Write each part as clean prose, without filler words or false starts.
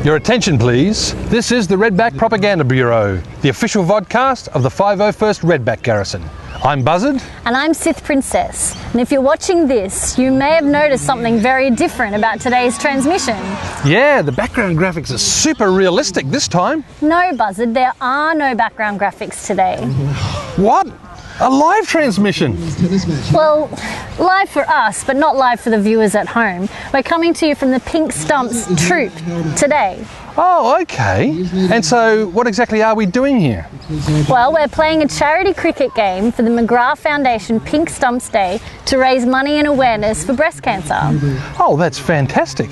Your attention please. This is the Redback Propaganda Bureau, the official vodcast of the 501st Redback Garrison. I'm Buzzard. And I'm Sith Princess. And if you're watching this, you may have noticed something very different about today's transmission. Yeah, the background graphics are super realistic this time. No, Buzzard, there are no background graphics today. What? A live transmission? Well, live for us, but not live for the viewers at home. We're coming to you from the Pink Stumps Troop today. Oh, okay. And so what exactly are we doing here? Well, we're playing a charity cricket game for the McGrath Foundation Pink Stumps Day to raise money and awareness for breast cancer. Oh, that's fantastic.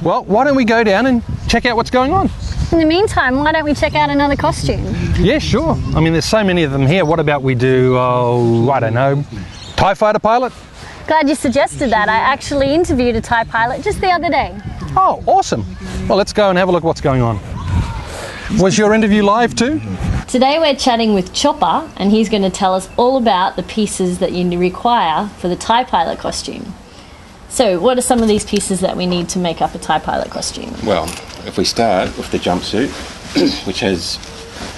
Well, why don't we go down and check out what's going on? In the meantime, why don't we check out another costume? Yeah, sure. I mean, there's so many of them here. What about we do, I don't know, TIE fighter pilot? Glad you suggested that. I actually interviewed a TIE pilot just the other day. Oh, awesome. Well, let's go and have a look what's going on. Was your interview live too? Today we're chatting with Chopper, and he's going to tell us all about the pieces that you require for the TIE pilot costume. So, what are some of these pieces that we need to make up a TIE pilot costume? Well, if we start with the jumpsuit, which has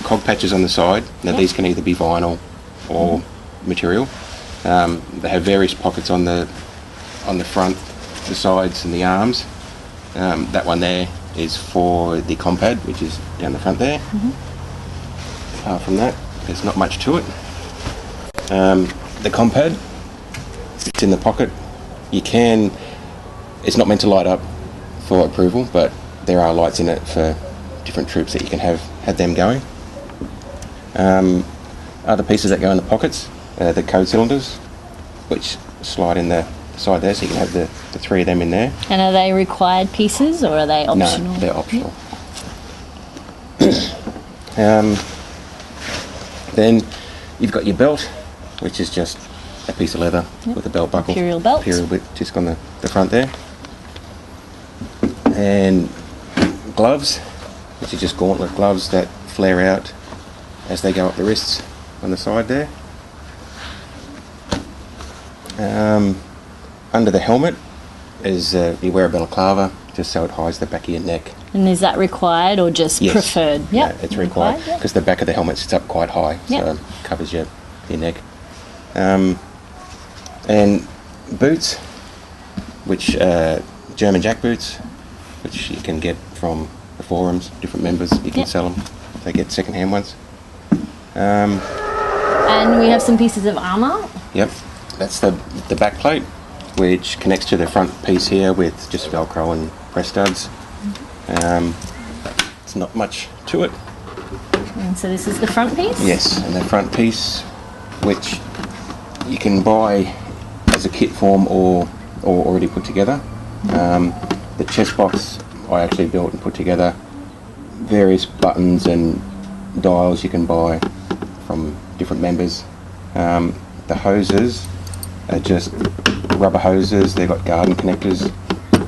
cog patches on the side. Now these can either be vinyl or material. They have various pockets on the front, the sides and the arms. That one there is for the compad, which is down the front there. Apart from that, there's not much to it. The compad, it's in the pocket. It's not meant to light up for approval, but there are lights in it for different troops that you can have them going. Other pieces that go in the pockets, the code cylinders, which slide in the side there, so you can have the three of them in there. And are they required pieces or are they optional? No, they're optional. Then you've got your belt, which is just a piece of leather with a belt buckle. Imperial belt. Imperial disc on the front there. And gloves, which are just gauntlet gloves that flare out as they go up the wrists on the side there. Under the helmet is you wear a balaclava just so it hides the back of your neck. And is that required or just preferred? Yep. Yeah, it's required because the back of the helmet sits up quite high, so it covers your neck. And boots, which German jack boots, which you can get from the forums, different members, you can sell them. They get second-hand ones. And we have some pieces of armour. Yep, that's the back plate, which connects to the front piece here with just Velcro and press studs. It's not much to it. And so this is the front piece? Yes, and the front piece, which you can buy as a kit form or already put together. The chest box I actually built and put together. Various buttons and dials you can buy from different members. The hoses are just rubber hoses. They've got garden connectors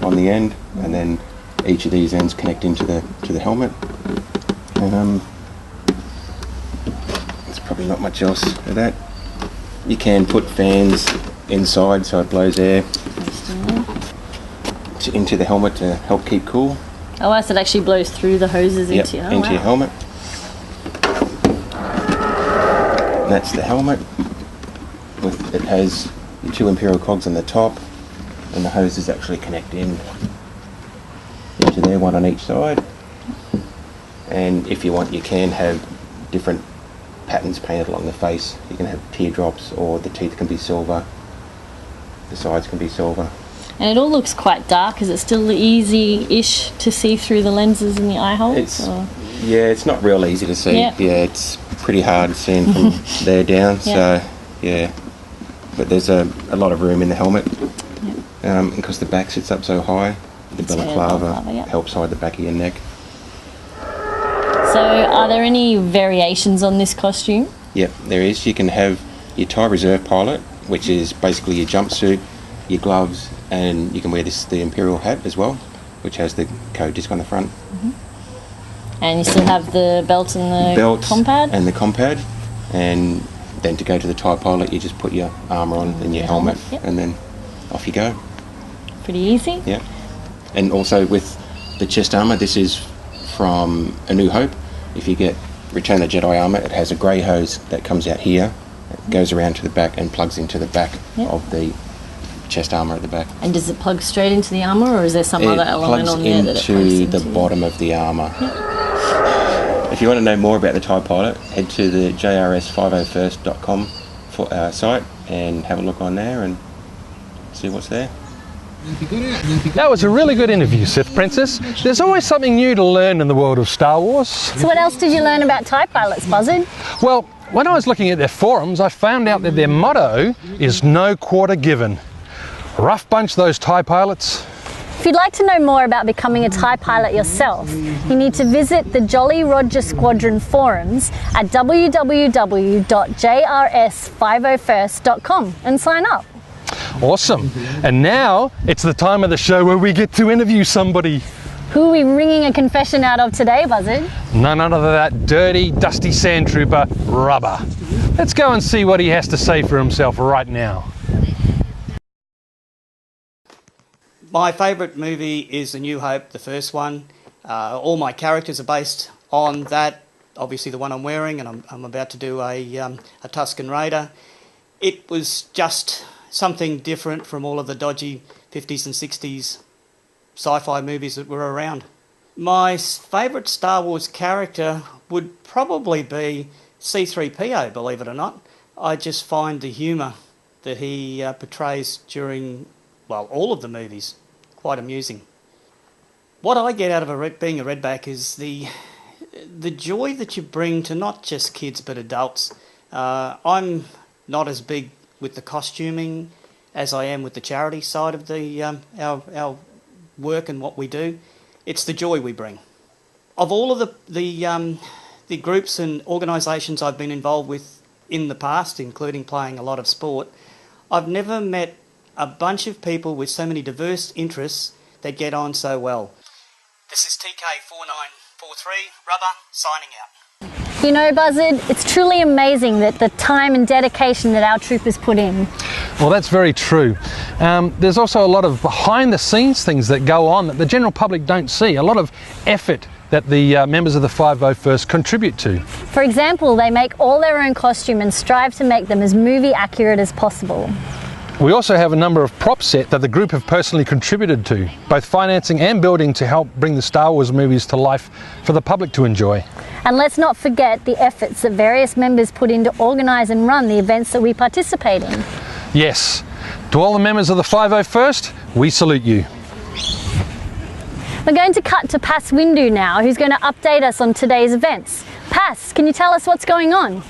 on the end, and then each of these ends connect into the helmet. There's probably not much else of that. You can put fans inside so it blows air into the helmet to help keep cool. Oh, so it actually blows through the hoses into your helmet? Into your helmet. And that's the helmet. It has your two Imperial cogs on the top, and the hoses actually connect into there, one on each side. And if you want, you can have different patterns painted along the face. You can have teardrops, or the teeth can be silver, the sides can be silver. And it all looks quite dark. Is it still easy-ish to see through the lenses in the eye holes? Yeah, it's not real easy to see. Yep. Yeah, it's pretty hard seeing from there down. So, yeah. But there's a lot of room in the helmet. Yep. Because the back sits up so high, the balaclava helps hide the back of your neck. So, are there any variations on this costume? Yep, there is. You can have your TIE Reserve pilot, which is basically your jumpsuit, your gloves, and you can wear the Imperial hat as well, which has the code disc on the front. And you still have the belt and the compad? And the compad. And then to go to the TIE pilot, you just put your armour on and your helmet, and then off you go. Pretty easy. Yeah. And also with the chest armour, this is from A New Hope. If you get Return of the Jedi armour, it has a grey hose that comes out here, it goes around to the back and plugs into the back of the chest armour at the back. And does it plug straight into the armour, or is there some other element on there that it plugs into? The bottom of the armour. If you want to know more about the TIE Pilot, head to the jrs501st.com site and have a look on there and see what's there. That was a really good interview, Sith Princess. There's always something new to learn in the world of Star Wars. So what else did you learn about TIE pilots, Buzzard? Well, when I was looking at their forums, I found out that their motto is no quarter given. Rough bunch, those TIE pilots. If you'd like to know more about becoming a TIE pilot yourself, you need to visit the Jolly Roger Squadron forums at www.jrs501st.com and sign up. Awesome. And now it's the time of the show where we get to interview somebody. Who are we wringing a confession out of today, Buzzard? None other than that dirty, dusty sand trooper, Rubber. Let's go and see what he has to say for himself right now. My favourite movie is A New Hope, the first one. All my characters are based on that. Obviously the one I'm wearing, and I'm about to do a Tusken Raider. It was just something different from all of the dodgy 50s and 60s sci-fi movies that were around. My favourite Star Wars character would probably be C-3PO, believe it or not. I just find the humour that he portrays during, well, all of the movies quite amusing. What I get out of being a Redback is the joy that you bring to not just kids but adults. I'm not as big with the costuming as I am with the charity side of the our work and what we do. It's the joy we bring. Of all of the groups and organisations I've been involved with in the past, including playing a lot of sport, I've never met a bunch of people with so many diverse interests that get on so well. This is TK4943, Rubber, signing out. You know, Buzzard, it's truly amazing that the time and dedication that our troopers put in. Well, that's very true. There's also a lot of behind the scenes things that go on that the general public don't see. A lot of effort that the members of the 501st contribute to. For example, they make all their own costume and strive to make them as movie accurate as possible. We also have a number of prop set that the group have personally contributed to, both financing and building to help bring the Star Wars movies to life for the public to enjoy. And let's not forget the efforts that various members put in to organise and run the events that we participate in. Yes, to all the members of the 501st, we salute you. We're going to cut to Pas Windu now, who's going to update us on today's events. Pas, can you tell us what's going on?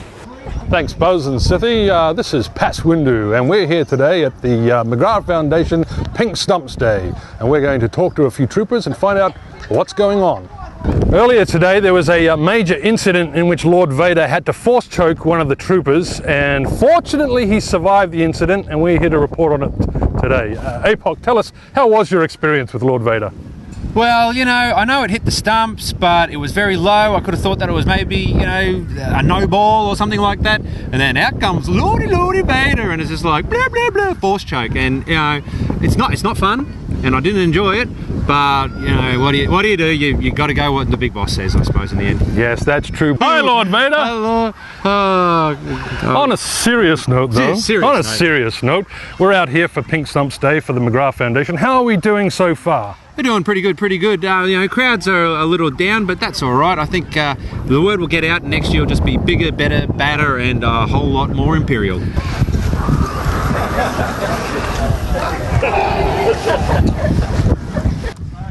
Thanks, Buzz and Sithy. This is Pas Windu, and we're here today at the McGrath Foundation Pink Stumps Day, and we're going to talk to a few troopers and find out what's going on. Earlier today there was a major incident in which Lord Vader had to force choke one of the troopers, and fortunately he survived the incident, and we're here to report on it today. Ep.5, tell us, how was your experience with Lord Vader? Well, you know, I know it hit the stumps, but it was very low. I could have thought that it was maybe, you know, a no ball or something like that. And then out comes Lordy Vader, and it's just like blah blah blah, force choke. And you know, it's not fun, and I didn't enjoy it. But you know, what do you do? You got to go what the big boss says, I suppose, in the end. Yes, that's true. Hi, Lord Vader. Hi, Lord. On a serious note, though. Serious note, we're out here for Pink Stumps Day for the McGrath Foundation. How are we doing so far? We're doing pretty good. You know, crowds are a little down, but that's all right. I think the word will get out, and next year will just be bigger, better, badder, and a whole lot more imperial.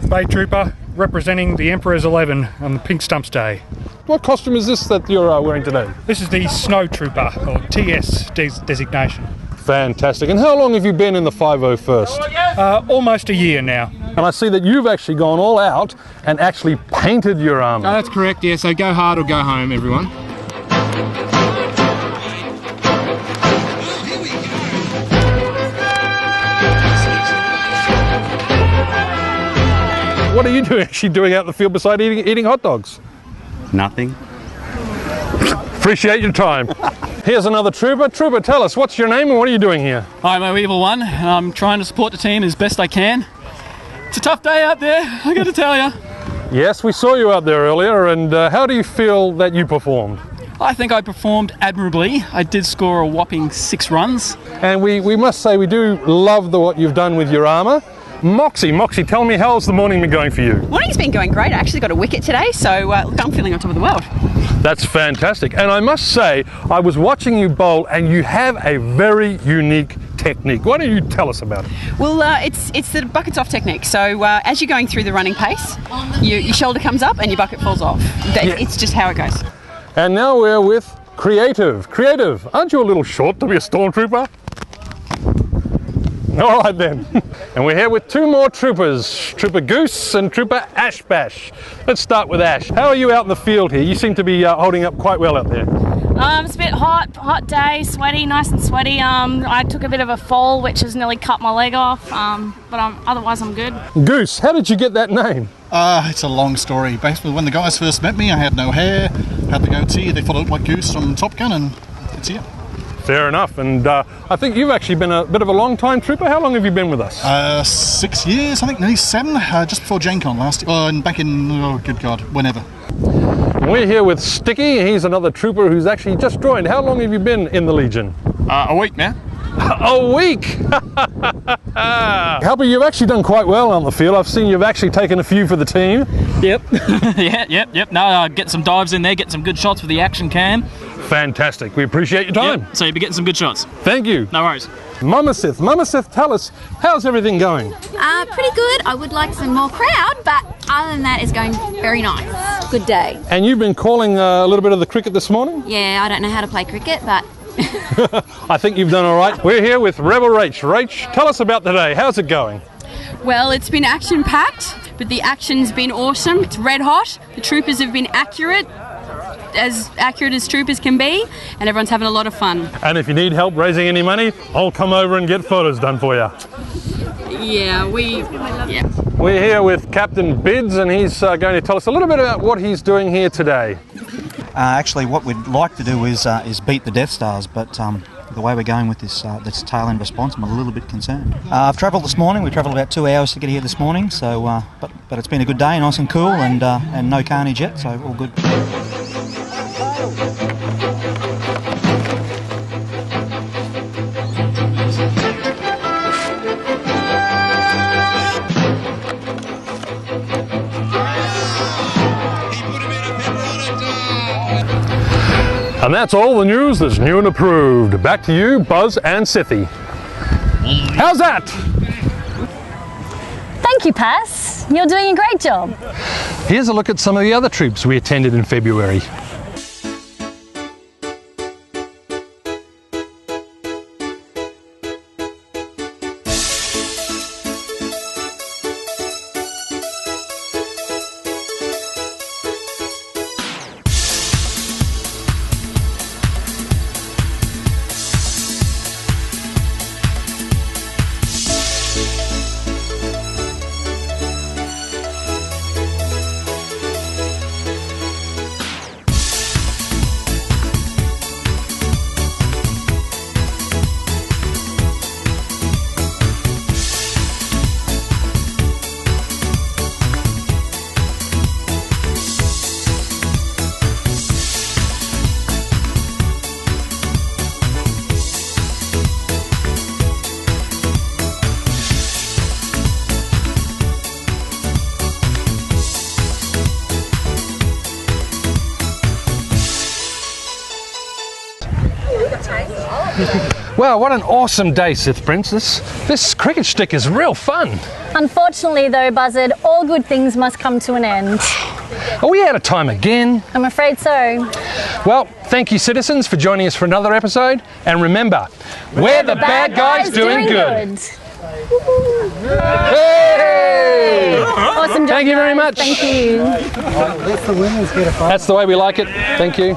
Bay Trooper, representing the Emperor's 11 on the Pink Stumps Day. What costume is this that you're wearing today? This is the Snow Trooper, or TS designation. Fantastic. And how long have you been in the 501st? Almost a year now. And I see that you've actually gone all out and actually painted your armour. Oh, that's correct, yeah. So go hard or go home, everyone. What are you actually doing out in the field beside eating hot dogs? Nothing. Appreciate your time. Here's another trooper. Trooper, tell us, what's your name and what are you doing here? I'm a Evil One, and I'm trying to support the team as best I can. It's a tough day out there, I got to tell you. Yes, we saw you out there earlier, and how do you feel that you performed? I think I performed admirably. I did score a whopping 6 runs. And we must say we do love what you've done with your armour. Moxie, tell me, how's the morning been going for you? Morning's been going great. I actually got a wicket today, so look, I'm feeling on top of the world. That's fantastic. And I must say, I was watching you bowl and you have a very unique technique. Why don't you tell us about it? Well, it's the buckets off technique. So as you're going through the running pace, your shoulder comes up and your bucket falls off. It's just how it goes. And now we're with Creative. Creative, aren't you a little short to be a stormtrooper? All right then. And we're here with 2 more troopers, Trooper Goose and Trooper Ash Bash. Let's start with Ash. How are you out in the field here? You seem to be holding up quite well out there. It's a bit hot day, sweaty, nice and sweaty. I took a bit of a fall, which has nearly cut my leg off, but otherwise I'm good. Goose, how did you get that name? It's a long story. Basically, when the guys first met me, I had no hair, had the goatee, they thought I looked like Goose from Top Gun, and it's here. Fair enough, and I think you've actually been a bit of a long-time trooper. How long have you been with us? 6 years, I think, nearly 7, just before GenCon last year, and back in, oh good God, whenever. We're here with Sticky. He's another trooper who's actually just joined. How long have you been in the Legion? A week now. A week! Halper, you've actually done quite well on the field. I've seen you've actually taken a few for the team. Yep. Yep. No, get some dives in there, get some good shots with the action cam. Fantastic. We appreciate your time. Yep. So you'll be getting some good shots. Thank you. No worries. Mama Sith, tell us, how's everything going? Pretty good. I would like some more crowd, but other than that, it's going very nice. Good day. And you've been calling a little bit of the cricket this morning? Yeah, I don't know how to play cricket, but... I think you've done all right. We're here with Rebel Rach. Rach, tell us about today. How's it going? Well, it's been action-packed, but the action's been awesome. It's red hot. The troopers have been accurate as troopers can be, and everyone's having a lot of fun. And if you need help raising any money, I'll come over and get photos done for you. Yeah. We're here with Captain Bids, and he's going to tell us a little bit about what he's doing here today. Actually, what we'd like to do is beat the Death Stars, but the way we're going with this tail end response, I'm a little bit concerned. I've travelled this morning. We travelled about 2 hours to get here this morning, so but it's been a good day, nice and cool, and no carnage yet, so all good. And that's all the news that's new and approved. Back to you, Buzz and Sithy. How's that? Thank you, Pass. You're doing a great job. Here's a look at some of the other troops we attended in February. Wow, what an awesome day, Sith Princess. This cricket stick is real fun. Unfortunately though, Buzzard, all good things must come to an end. Are we out of time again? I'm afraid so. Well, thank you citizens for joining us for another episode. And remember, we're the bad guys doing good. Hey! Awesome job, Thank you very guys. much. Thank you. That's the way we like it. Thank you.